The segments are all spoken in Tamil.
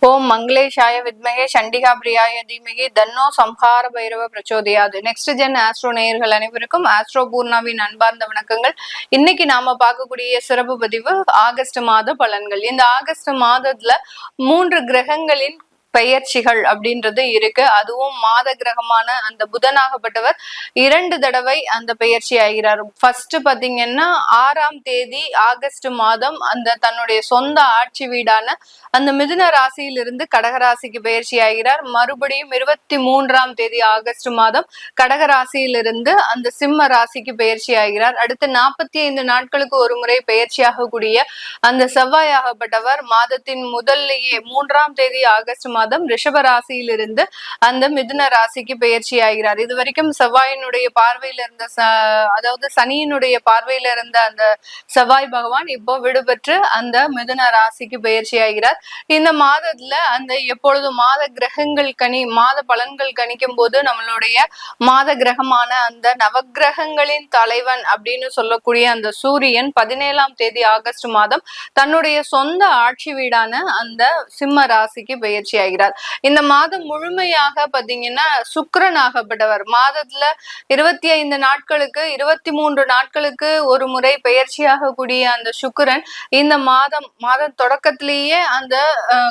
ஓம் மங்களேஷாய வித்மகே சண்டிகா பிரியாய தீமகி தன்னோ சம்ஹார பைரவ பிரச்சோதயாது. நெக்ஸ்ட் ஜென் ஆஸ்ட்ரோ நேயர்கள் அனைவருக்கும் ஆஸ்ட்ரோ பூர்ணாவின் அன்பார்ந்த வணக்கங்கள். இன்னைக்கு நாம பார்க்கக்கூடிய சிறப்பு பதிவு ஆகஸ்ட் மாத பலன்கள். இந்த ஆகஸ்ட் மாதத்துல 3 கிரகங்களின் பெயர்ச்சிகள் அப்படின்றது இருக்கு. அதுவும் மாத கிரகமான அந்த புதனாகப்பட்டவர் 2 தடவை அந்த பெயர்ச்சி ஆகிறார். ஃபர்ஸ்ட் பாத்தீங்கன்னா 6ஆம் தேதி ஆகஸ்ட் மாதம் அந்த தன்னுடைய சொந்த ஆட்சி வீடான அந்த மிதுன ராசியிலிருந்து கடகராசிக்கு பயிற்சி ஆகிறார். மறுபடியும் 23ஆம் தேதி ஆகஸ்ட் மாதம் கடகராசியிலிருந்து அந்த சிம்ம ராசிக்கு பயிற்சி ஆகிறார். அடுத்து 45 நாட்களுக்கு ஒரு முறை பயிற்சியாகக்கூடிய அந்த செவ்வாயாகப்பட்டவர் மாதத்தின் முதல்லையே 3ஆம் தேதி ஆகஸ்ட் மாதம் ரிஷப ராசியிலிருந்து அந்த மிதுன ராசிக்கு பயிற்சி ஆகிறார். இது வரைக்கும் செவ்வாயினுடைய பார்வையில இருந்த அதாவது சனியினுடைய பார்வையில இருந்த அந்த செவ்வாய் பகவான் இப்போ விடுபெற்று அந்த மிதுன ராசிக்கு பயிற்சி ஆகிறார். இந்த மாதத்துல அந்த எப்பொழுதும் மாத கிரகங்கள் மாத பலன்கள் கணிக்கும் போது நம்மளுடைய மாத கிரகமான அந்த நவகிரகங்களின் தலைவன் அப்படின்னு சொல்லக்கூடிய அந்த சூரியன் 17ஆம் தேதி ஆகஸ்ட் மாதம் தன்னுடைய சொந்த ஆட்சி வீடான அந்த சிம்ம ராசிக்கு பயிற்சி ஆகிறார். இந்த மாதம் முழுமையாக பாத்தீங்கன்னா சுக்கிரன் ஆகப்பட்டவர் மாதத்துல 25 நாட்களுக்கு 23 நாட்களுக்கு ஒரு முறை பயிற்சியாக கூடிய அந்த சுக்கிரன் இந்த மாதம் தொடக்கத்திலேயே அந்த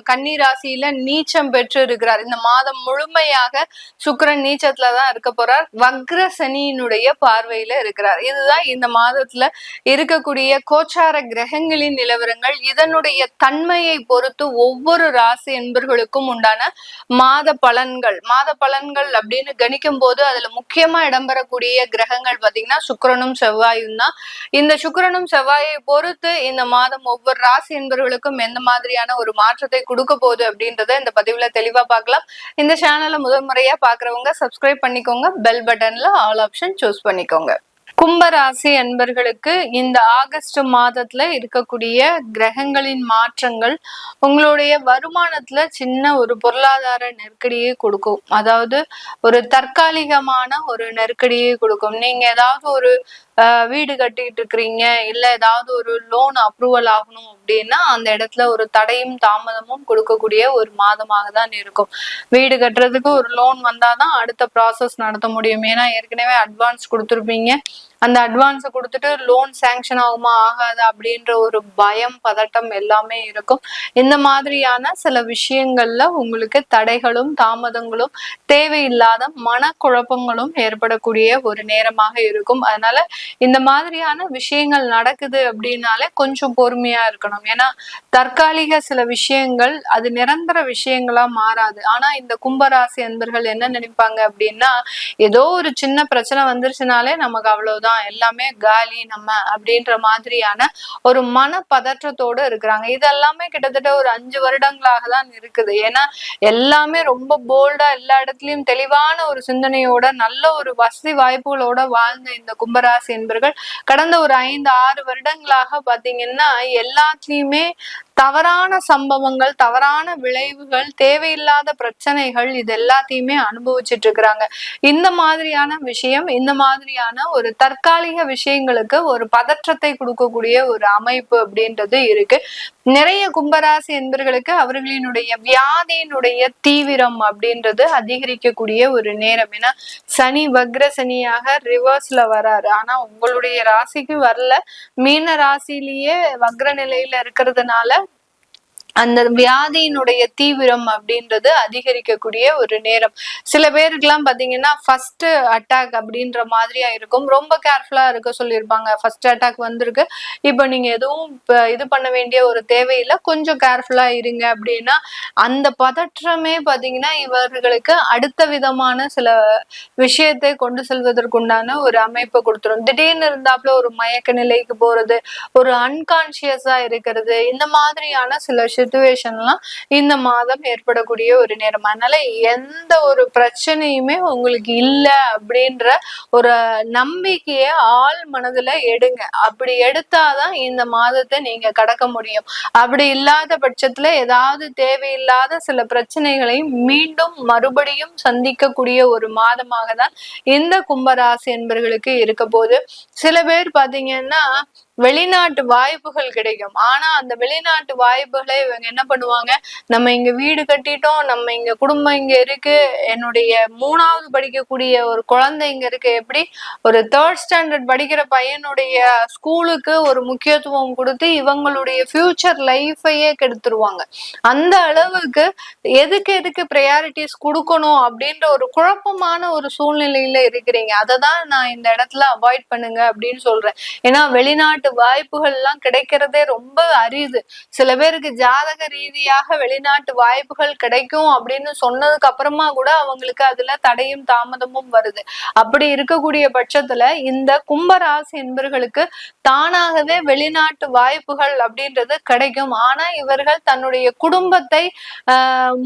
கன்னி ராசியில நீச்சம் பெற்று இருக்கிறார். இந்த மாதம் முழுமையாக சுக்கிரன் நீச்சத்துலதான் இருக்க போறார். வக்ர சனியினுடைய பார்வையில இருக்கிறார். இதுதான் இந்த மாதத்துல இருக்கக்கூடிய கோச்சார கிரகங்களின் நிலவரங்கள். இதனுடைய தன்மையை பொறுத்து ஒவ்வொரு ராசி என்பர்களுக்கும் உண்டான மாத பலன்கள் அப்படின்னு கணிக்கும் போது அதுல முக்கியமா இடம்பெறக்கூடிய கிரகங்கள் பாத்தீங்கன்னா சுக்கிரனும் செவ்வாயும் தான். இந்த சுக்கிரனும் செவ்வாயை பொறுத்து இந்த மாதம் ஒவ்வொரு ராசி என்பவர்களுக்கும் எந்த மாதிரியான ஒரு மாற்றத்தை கொடுக்க போகுது அப்படின்றத இந்த பதிவுல தெளிவா பார்க்கலாம். இந்த சேனலை முதல் முறையா பாக்குறவங்க சப்ஸ்கிரைப் பண்ணிக்கோங்க. பெல் பட்டன்ல ஆல் ஆப்ஷன் சூஸ் பண்ணிக்கோங்க. கும்பராசி அன்பர்களுக்கு இந்த ஆகஸ்ட் மாதத்துல இருக்கக்கூடிய கிரகங்களின் மாற்றங்கள் உங்களுடைய வருமானத்துல சின்ன ஒரு பொருளாதார நெருக்கடியை கொடுக்கும். அதாவது ஒரு தற்காலிகமான ஒரு நெருக்கடியை கொடுக்கும். நீங்க ஏதாவது ஒரு வீடு கட்டிட்டு இருக்கிறீங்க, இல்ல ஏதாவது ஒரு லோன் அப்ரூவல் ஆகணும் அப்படின்னா அந்த இடத்துல ஒரு தடையும் தாமதமும் கொடுக்கக்கூடிய ஒரு மாதமாக தான் இருக்கும். வீடு கட்டுறதுக்கு ஒரு லோன் வந்தாதான் அடுத்த ப்ராசஸ் நடத்த முடியும். ஏன்னா ஏற்கனவே அட்வான்ஸ் கொடுத்துருப்பீங்க. அந்த அட்வான்ஸை கொடுத்துட்டு லோன் சேங்ஷன் ஆகுமா ஆகாது அப்படின்ற ஒரு பயம் பதட்டம் எல்லாமே இருக்கும். இந்த மாதிரியான சில விஷயங்கள்ல உங்களுக்கு தடைகளும் தாமதங்களும் தேவையில்லாத மனக்குழப்பங்களும் ஏற்படக்கூடிய ஒரு நேரமாக இருக்கும். அதனால இந்த மாதிரியான விஷயங்கள் நடக்குது அப்படின்னாலே கொஞ்சம் பொறுமையா இருக்கணும். ஏன்னா தற்காலிக சில விஷயங்கள் அது நிரந்தர விஷயங்களா மாறாது. ஆனா இந்த கும்பராசி அன்பர்கள் என்ன நினைப்பாங்க அப்படின்னா, ஏதோ ஒரு சின்ன பிரச்சனை வந்துருச்சுனாலே நமக்கு அவ்வளவுதான், எல்லாமே காலி நம்ம அப்படின்ற மாதிரியான ஒரு மன பதற்றத்தோடு இருக்கிறாங்க. இதெல்லாமே கிட்டத்தட்ட ஒரு 5 வருடங்களாக தான் இருக்குது. ஏன்னா எல்லாமே ரொம்ப போல்டா எல்லா இடத்துலயும் தெளிவான ஒரு சிந்தனையோட நல்ல ஒரு வசதி வாய்ப்புகளோட வாழ்ந்த இந்த கும்பராசி என்பர்கள் கடந்த ஒரு 5-6 வருடங்களாக பாத்தீங்கன்னா எல்லாத்துலயுமே தவறான சம்பவங்கள், தவறான விளைவுகள், தேவையில்லாத பிரச்சனைகள் இது எல்லாத்தையுமே அனுபவிச்சுட்டு இருக்கிறாங்க. இந்த மாதிரியான விஷயம், இந்த மாதிரியான ஒரு தற்காலிக விஷயங்களுக்கு ஒரு பதற்றத்தை கொடுக்கக்கூடிய ஒரு அமைப்பு அப்படின்றது இருக்கு. நிறைய கும்பராசி என்பர்களுக்கு அவர்களினுடைய வியாதியினுடைய தீவிரம் அப்படின்றது அதிகரிக்கக்கூடிய ஒரு நேரம். ஏன்னா சனி வக்ர சனியாக ரிவர்ஸ்ல வராரு. ஆனா உங்களுடைய ராசிக்கு வரல, மீன ராசிலேயே வக்ர நிலையில இருக்கிறதுனால அந்த வியாதியினுடைய தீவிரம் அப்படின்றது அதிகரிக்கக்கூடிய ஒரு நேரம். சில பேருக்குலாம் பாத்தீங்கன்னா ஃபர்ஸ்ட் அட்டாக் அப்படின்ற மாதிரியா இருக்கும். ரொம்ப கேர்ஃபுல்லா இருக்க சொல்லியிருப்பாங்க. ஃபர்ஸ்ட் அட்டாக் வந்திருக்கு, இப்ப நீங்க எதுவும் இது பண்ண வேண்டிய ஒரு தேவையில்லை, கொஞ்சம் கேர்ஃபுல்லா இருங்க அப்படின்னா அந்த பதற்றமே பாத்தீங்கன்னா இவர்களுக்கு அடுத்த விதமான சில விஷயத்தை கொண்டு செல்வதற்குண்டான ஒரு அமைப்பை கொடுத்துரும். திடீர்னு இருந்தாப்புல ஒரு மயக்க நிலைக்கு போறது, ஒரு அன்கான்சியஸா இருக்கிறது, இந்த மாதிரியான சில சிச்சுவேஷன்லாம் இந்த மாதம் ஏற்படக்கூடிய ஒரு நேரம். அதனால எந்த ஒரு பிரச்சனையுமே உங்களுக்கு இல்லை அப்படின்ற ஒரு நம்பிக்கையை ஆள் மனதுல எடுங்க. அப்படி எடுத்தாதான் இந்த மாதத்தை நீங்க கடக்க முடியும். அப்படி இல்லாத பட்சத்துல ஏதாவது தேவையில்லாத சில பிரச்சனைகளை மீண்டும் மறுபடியும் சந்திக்கக்கூடிய ஒரு மாதமாக தான் இந்த கும்பராசி என்பர்களுக்கு இருக்க போது. சில பேர் பாத்தீங்கன்னா வெளிநாட்டு வாய்ப்புகள் கிடைக்கும். ஆனா அந்த வெளிநாட்டு வாய்ப்புகளை இவங்க என்ன பண்ணுவாங்க, நம்ம இங்க வீடு கட்டிட்டோம், நம்ம இங்க குடும்பம் இங்க இருக்கு, என்னுடைய 3வது படிக்கக்கூடிய ஒரு குழந்தை இங்க இருக்கு, எப்படி ஒரு 3rd ஸ்டாண்டர்ட் படிக்கிற பையனுடைய ஸ்கூலுக்கு ஒரு முக்கியத்துவம் கொடுத்து இவங்களுடைய ஃபியூச்சர் லைஃபையே கெடுத்துருவாங்க. அந்த அளவுக்கு எதுக்கு ப்ரையாரிட்டிஸ் கொடுக்கணும் அப்படின்ற ஒரு குழப்பமான ஒரு சூழ்நிலையில இருக்கிறீங்க. அதை தான் நான் இந்த இடத்துல அவாய்ட் பண்ணுங்க அப்படின்னு சொல்றேன். ஏன்னா வெளிநாட்டு வாய்ப்புகள் எல்லாம் கிடைக்கிறதே ரொம்ப அரிது. சில பேருக்கு ஜாதக ரீதியாக வெளிநாட்டு வாய்ப்புகள் கிடைக்கும் அப்படின்னு சொன்னதுக்கு அப்புறமா கூட அவங்களுக்கு அதுல தடையும் தாமதமும் வருது. அப்படி இருக்கக்கூடிய பட்சத்துல இந்த கும்பராசி என்பர்களுக்கு தானாகவே வெளிநாட்டு வாய்ப்புகள் அப்படின்றது கிடைக்கும். ஆனா இவர்கள் தன்னுடைய குடும்பத்தை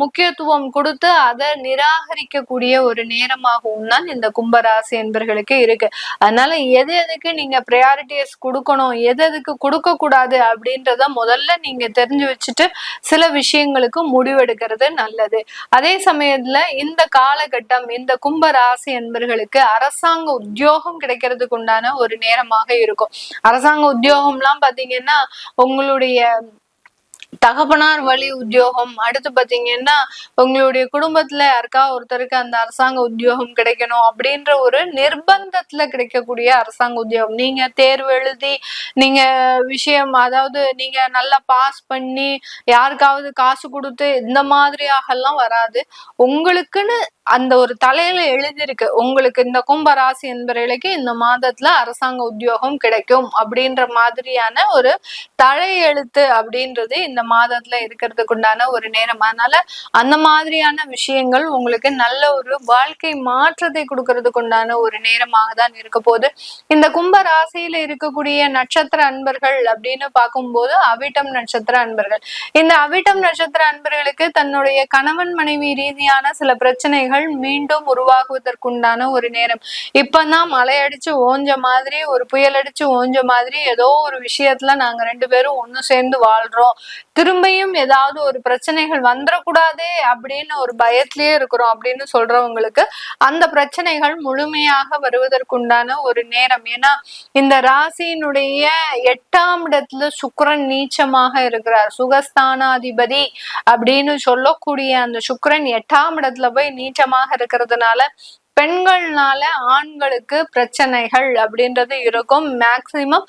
முக்கியத்துவம் கொடுத்து அதை நிராகரிக்கக்கூடிய ஒரு நேரமாகவும் தான் இந்த கும்பராசி என்பர்களுக்கு இருக்கு. அதனால எதுக்கு நீங்க ப்ரையாரிட்டிஸ் கொடுக்கணும், எதுக்கு கொடுக்க கூடாது அப்படின்றத முதல்ல நீங்க தெரிஞ்சு வச்சுட்டு சில விஷயங்களுக்கு முடிவெடுக்கிறது நல்லது. அதே சமயத்துல இந்த காலகட்டம் இந்த கும்பராசி என்பர்களுக்கு அரசாங்க உத்தியோகம் கிடைக்கிறதுக்கு உண்டான ஒரு நேரமாக இருக்கும். அரசாங்க உத்தியோகம் எல்லாம் பாத்தீங்கன்னா உங்களுடைய தகப்பனார் வழி உத்தியோகம், அடுத்து பாத்தீங்கன்னா உங்களுடைய குடும்பத்துல யாருக்கா ஒருத்தருக்கு அந்த அரசாங்க உத்தியோகம் கிடைக்கணும் அப்படின்ற ஒரு நிர்பந்தத்துல கிடைக்கக்கூடிய அரசாங்க உத்தியோகம். நீங்க தேர்வு எழுதி நீங்க விஷயம், அதாவது நீங்க நல்லா பாஸ் பண்ணி யாருக்காவது காசு கொடுத்து இந்த மாதிரியாக எல்லாம் வராது. உங்களுக்குன்னு அந்த ஒரு தலையில எழுதிருக்கு, உங்களுக்கு இந்த கும்பராசி என்பவர்களுக்கு இந்த மாதத்துல அரசாங்க உத்தியோகம் கிடைக்கும் அப்படின்ற மாதிரியான ஒரு தலையெழுத்து அப்படின்றது இந்த மாதத்துல இருக்கிறதுக்கு உண்டான ஒரு நேரம். அதனால அந்த மாதிரியான விஷயங்கள் உங்களுக்கு நல்ல ஒரு வாழ்க்கை மாற்றத்தை கொடுக்கறதுக்கு உண்டான ஒரு நேரமாக தான் இருக்க போது. இந்த கும்ப ராசியில இருக்கக்கூடிய நட்சத்திர அன்பர்கள் அப்படின்னு பார்க்கும்போது அவிட்டம் நட்சத்திர அன்பர்கள். இந்த அவிட்டம் நட்சத்திர அன்பர்களுக்கு தன்னுடைய கணவன் மனைவி ரீதியான சில பிரச்சனைகள் மீண்டும் உருவாகுவதற்குண்டான ஒரு நேரம். இப்பதான் மழை அடிச்சு ஓஞ்ச மாதிரி, ஒரு புயல் அடிச்சு ஓஞ்ச மாதிரி ஏதோ ஒரு விஷயத்துல நாங்க 2 பேரும் ஒண்ணு சேர்ந்து வாழ்றோம், திரும்பியும் ஏதாவது ஒரு பிரச்சனைகள் வந்துடக்கூடாதே அப்படின்னு ஒரு பயத்திலேயே இருக்கிறோம் அப்படின்னு சொல்றவங்களுக்கு அந்த பிரச்சனைகள் முழுமையாக வருவதற்குண்டான ஒரு நேரம். ஏன்னா இந்த ராசியினுடைய 8ஆம் இடத்துல சுக்கிரன் நீச்சமாக இருக்கிறார். சுகஸ்தானாதிபதி அப்படின்னு சொல்லக்கூடிய அந்த சுக்கிரன் 8ஆம் இடத்துல போய் நீச்சமாக இருக்கிறதுனால பெண்கள்னால ஆண்களுக்கு பிரச்சனைகள் அப்படின்றது இருக்கும். மேக்சிமம்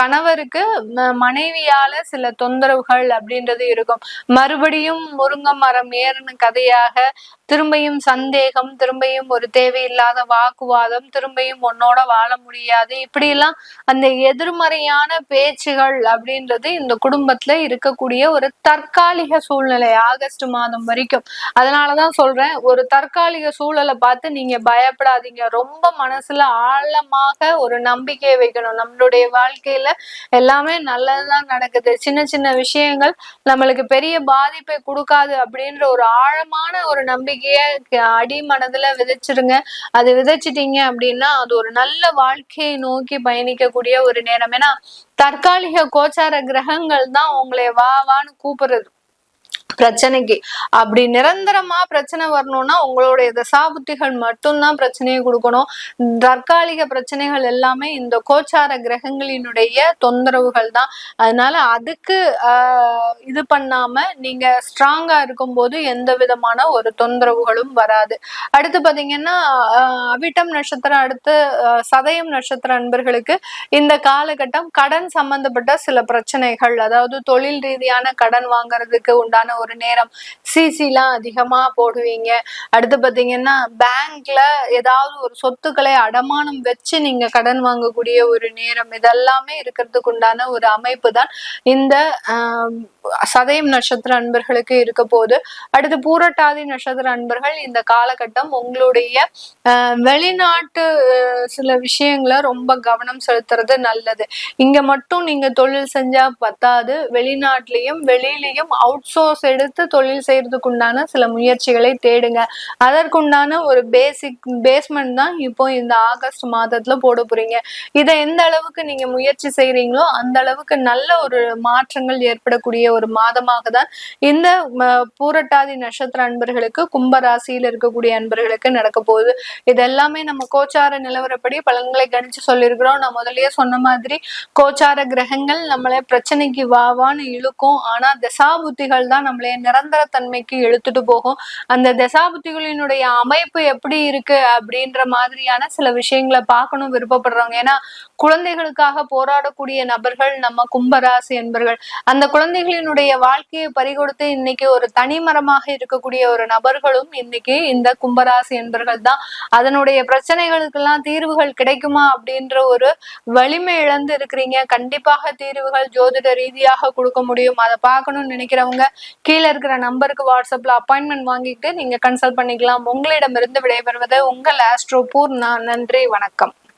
கணவருக்கு மனைவியால சில தொந்தரவுகள் அப்படின்றது இருக்கும். மறுபடியும் முருங்கை மரம் ஏறின கதையாக திரும்பியும் சந்தேகம், திரும்பியும் ஒரு தேவையில்லாத வாக்குவாதம், திரும்பியும் உன்னோட வாழ முடியாது, இப்படி எல்லாம் அந்த எதிர்மறையான பேச்சுகள் அப்படின்றது இந்த குடும்பத்துல இருக்கக்கூடிய ஒரு தற்காலிக சூழ்நிலை ஆகஸ்ட் மாதம் வரைக்கும். அதனாலதான் சொல்றேன், ஒரு தற்காலிக சூழலை பார்த்து நீங்க பயப்படாதீங்க. ரொம்ப மனசுல ஆழமாக ஒரு நம்பிக்கையை வைக்கணும். நம்மளுடைய வாழ்க்கையில எல்லாமே நல்லதுதான் நடக்குது, சின்ன சின்ன விஷயங்கள் நம்மளுக்கு பெரிய பாதிப்பை கொடுக்காது அப்படின்ற ஒரு ஆழமான ஒரு நம்பிக்கைய அடி மனதுல விதைச்சிருங்க. அது விதைச்சிட்டீங்க அப்படின்னா அது ஒரு நல்ல வாழ்க்கையை நோக்கி பயணிக்கக்கூடிய ஒரு நேரம். ஏன்னா தற்காலிக கோச்சார கிரகங்கள் தான் உங்களை வான்னு கூப்பிடுறது பிரச்சனைக்கு. அப்படி நிரந்தரமா பிரச்சனை வரணும்னா உங்களுடைய தசாபுத்திகள் மட்டும்தான் பிரச்சனையை கொடுக்கணும். தற்காலிக பிரச்சனைகள் எல்லாமே இந்த கோச்சார கிரகங்களினுடைய தொந்தரவுகள் தான். அதனால அதுக்கு இது பண்ணாம நீங்க ஸ்ட்ராங்கா இருக்கும்போது எந்த விதமான ஒரு தொந்தரவுகளும் வராது. அடுத்து பாத்தீங்கன்னா அவிட்டம் நட்சத்திரம், அடுத்து சதயம் நட்சத்திர அன்பர்களுக்கு இந்த காலகட்டம் கடன் சம்பந்தப்பட்ட சில பிரச்சனைகள், அதாவது தொழில் ரீதியான கடன் வாங்குறதுக்கு உண்டான ஒரு நேரம். சிசிலாம் அதிகமா போடுவீங்க. அடுத்து பாத்தீங்கன்னா பேங்க்ல ஏதாவது ஒரு சொத்துக்களை அடமானம் வச்சு நீங்க கடன் வாங்கக்கூடிய ஒரு நேரம். இதெல்லாமே இருக்கிறதுக்கு உண்டான ஒரு அமைப்பு தான் இந்த சதயம் நட்சத்திர அன்பர்களுக்கு இருக்க போது. அடுத்து பூரட்டாதி நட்சத்திர அன்பர்கள் இந்த காலகட்டம் உங்களுடைய வெளிநாட்டு சில விஷயங்களை ரொம்ப கவனம் செலுத்துறது நல்லது. இங்க மட்டும் நீங்க தொழில் செஞ்சா பத்தாது, வெளிநாட்டிலையும் வெளியிலையும் அவுட் சோர்ஸ் எடுத்து தொழில் செய்யறதுக்கு உண்டான சில முயற்சிகளை தேடுங்க. அதற்குண்டான ஒரு பேஸ்மெண்ட் தான் இப்போ இந்த ஆகஸ்ட் மாதத்துல போட போறீங்க. இதை எந்த அளவுக்கு நீங்க முயற்சி செய்றீங்களோ அந்த அளவுக்கு நல்ல ஒரு மாற்றங்கள் ஏற்படக்கூடிய ஒரு மாதமாக தான் இந்த பூரட்டாதி நட்சத்திர அன்பர்களுக்கு, கும்பராசியில் இருக்கக்கூடிய அன்பர்களுக்கு நடக்க போகுது. இது எல்லாமே நம்ம கோச்சார நிலவரப்படி பலன்களை கணிச்சு சொல்லியிருக்கிறோம். நான் முதல்லயே சொன்ன மாதிரி கோச்சார கிரகங்கள் நம்மளை பிரச்சனைக்கு வாவான்னு இழுக்கும். ஆனா தசாபுத்திகள் தான் நம்மளைய நிரந்தர தன்மைக்கு இழுத்துட்டு போகும். அந்த தசாபுத்திகளினுடைய அமைப்பு எப்படி இருக்கு அப்படின்ற மாதிரியான சில விஷயங்களை பார்க்கணும் விருப்பப்படுறவங்க. ஏன்னா குழந்தைகளுக்காக போராடக்கூடிய நபர்கள் நம்ம கும்பராசி என்பர்கள். அந்த குழந்தைகளினுடைய வாழ்க்கையை பறிகொடுத்து இன்னைக்கு ஒரு தனிமரமாக இருக்கக்கூடிய ஒரு நபர்களும் இன்னைக்கு இந்த கும்பராசி என்பர்கள் தான். அதனுடைய பிரச்சனைகளுக்கெல்லாம் தீர்வுகள் கிடைக்குமா அப்படின்ற ஒரு வலிமை இழந்து இருக்கிறீங்க. கண்டிப்பாக தீர்வுகள் ஜோதிட ரீதியாக கொடுக்க முடியும். அதை பார்க்கணும்னு நினைக்கிறவங்க கீழே இருக்கிற நம்பருக்கு வாட்ஸ்அப்ல அப்பாயின்மெண்ட் வாங்கிட்டு நீங்க கன்சல்ட் பண்ணிக்கலாம். உங்களிடமிருந்து விடைபெறுவது உங்கள் ஆஸ்ட்ரோ பூர்ணா. நன்றி, வணக்கம்.